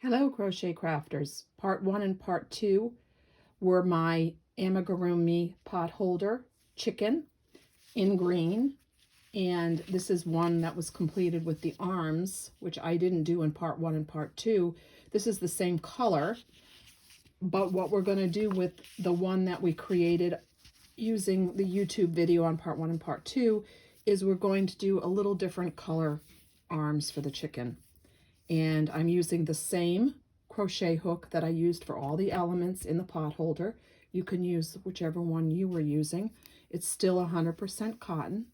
Hello, crochet crafters. Part 1 and part 2 were my Amigurumi pot holder chicken in green, and this is one that was completed with the arms, which I didn't do in part 1 and part 2. This is the same color, but what we're going to do with the one that we created using the YouTube video on part 1 and part 2 is we're going to do a little different color arms for the chicken. And I'm using the same crochet hook that I used for all the elements in the pot holder. You can use whichever one you were using. It's still 100% cotton.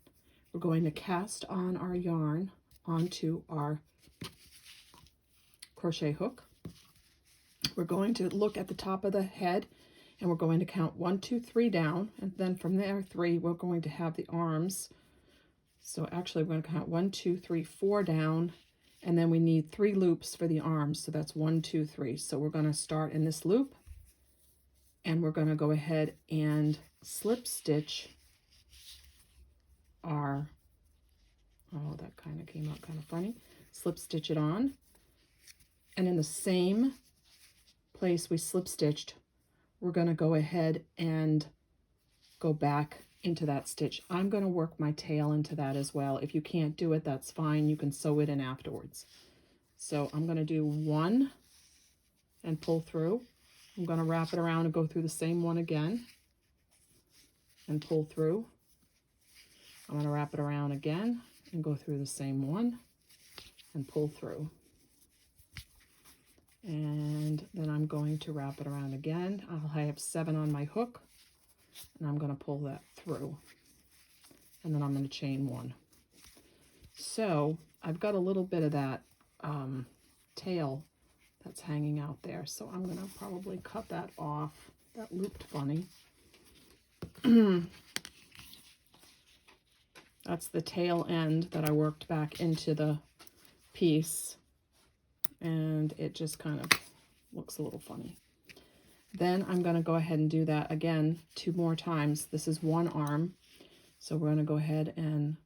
We're going to cast on our yarn onto our crochet hook. We're going to look at the top of the head and we're going to count 1, 2, 3 down, and then from there 3 we're going to have the arms. So actually we're going to count 1, 2, 3, 4 down, and then we need 3 loops for the arms. So that's 1, 2, 3. So we're going to start in this loop and we're going to go ahead and slip stitch our, oh, that kind of came out kind of funny. Slip stitch it on. And in the same place we slip stitched, we're going to go ahead and go back into that stitch. I'm going to work my tail into that as well. If you can't do it, that's fine. You can sew it in afterwards. So I'm going to do 1 and pull through. I'm going to wrap it around and go through the same one again and pull through. I'm going to wrap it around again and go through the same one and pull through. And then I'm going to wrap it around again. I have 7 on my hook, and I'm going to pull that through, and then I'm going to chain 1. So I've got a little bit of that tail that's hanging out there, so I'm going to probably cut that off. That looped funny. That's the tail end that I worked back into the piece, and it just kind of looks a little funny. Then I'm going to go ahead and do that again 2 more times. This is 1 arm, so we're going to go ahead and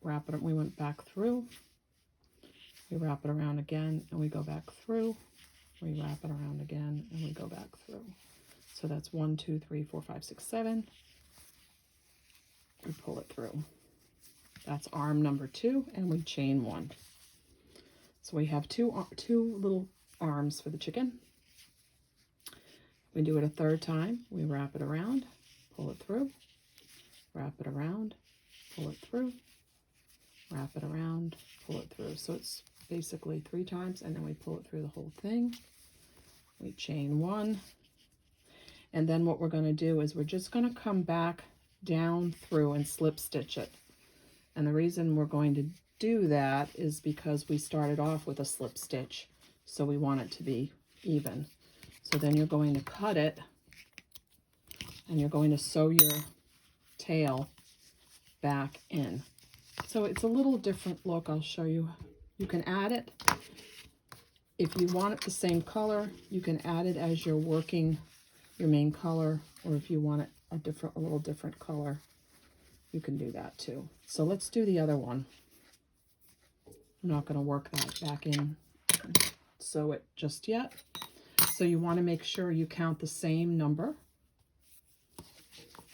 wrap it. We went back through, we wrap it around again, and we go back through, we wrap it around again, and we go back through. So that's 1, 2, 3, 4, 5, 6, 7. We pull it through. That's arm number 2, and we chain 1. So we have two little arms for the chicken. We do it a 3rd time. We wrap it around, pull it through, wrap it around, pull it through, wrap it around, pull it through. So it's basically 3 times, and then we pull it through the whole thing. We chain 1. And then what we're going to do is we're just going to come back down through and slip stitch it. And the reason we're going to do that is because we started off with a slip stitch, so we want it to be even. So then you're going to cut it and you're going to sew your tail back in. So it's a little different look. I'll show you. You can add it. If you want it the same color, you can add it as you're working your main color, or if you want it a little different color, you can do that too. So let's do the other one. I'm not going to work that back in and sew it just yet. So you want to make sure you count the same number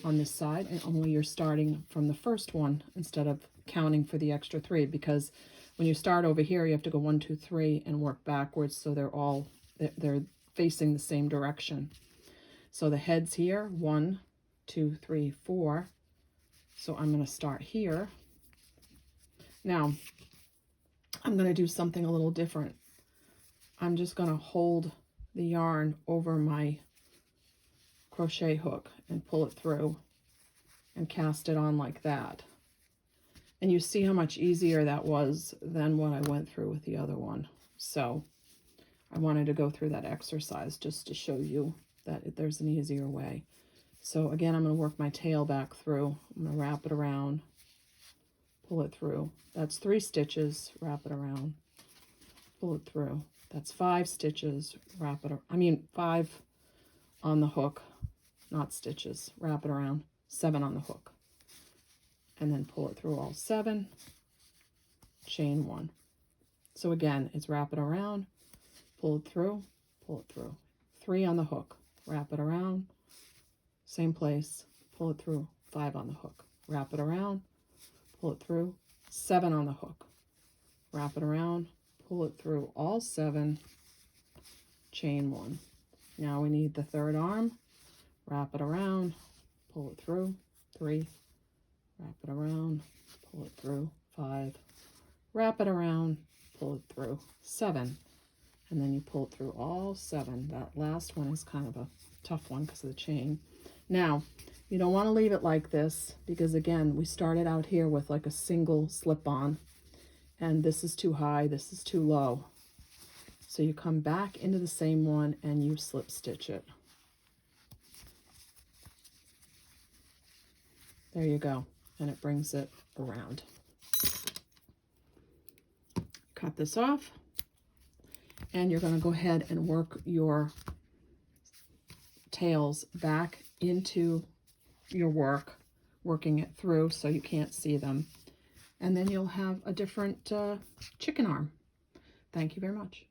on this side, and only you're starting from the first one instead of counting for the extra 3, because when you start over here you have to go 1, 2, 3 and work backwards, so they're facing the same direction. So the head's here, 1, 2, 3, 4. So I'm going to start here. Now I'm going to do something a little different. I'm just going to hold the yarn over my crochet hook and pull it through and cast it on like that. And you see how much easier that was than what I went through with the other one. So I wanted to go through that exercise just to show you that there's an easier way. So again, I'm going to work my tail back through. I'm going to wrap it around, pull it through. That's 3 stitches, wrap it around, pull it through. That's 5 stitches, wrap it, 5 on the hook, not stitches, wrap it around, 7 on the hook. And then pull it through all 7, chain 1. So again, it's wrap it around, pull it through, 3 on the hook, wrap it around, same place, pull it through, 5 on the hook, wrap it around, pull it through, 7 on the hook, wrap it around, pull it through all 7, chain 1. Now we need the third arm, wrap it around, pull it through, 3, wrap it around, pull it through, 5, wrap it around, pull it through, 7, and then you pull it through all 7. That last one is kind of a tough one because of the chain. Now, you don't want to leave it like this because, again, we started out here with like a single slip-on, and this is too high, this is too low. So you come back into the same one and you slip stitch it. There you go, and it brings it around. Cut this off, and you're going to go ahead and work your tails back into your work, working it through so you can't see them. And then you'll have a different chicken arm. Thank you very much.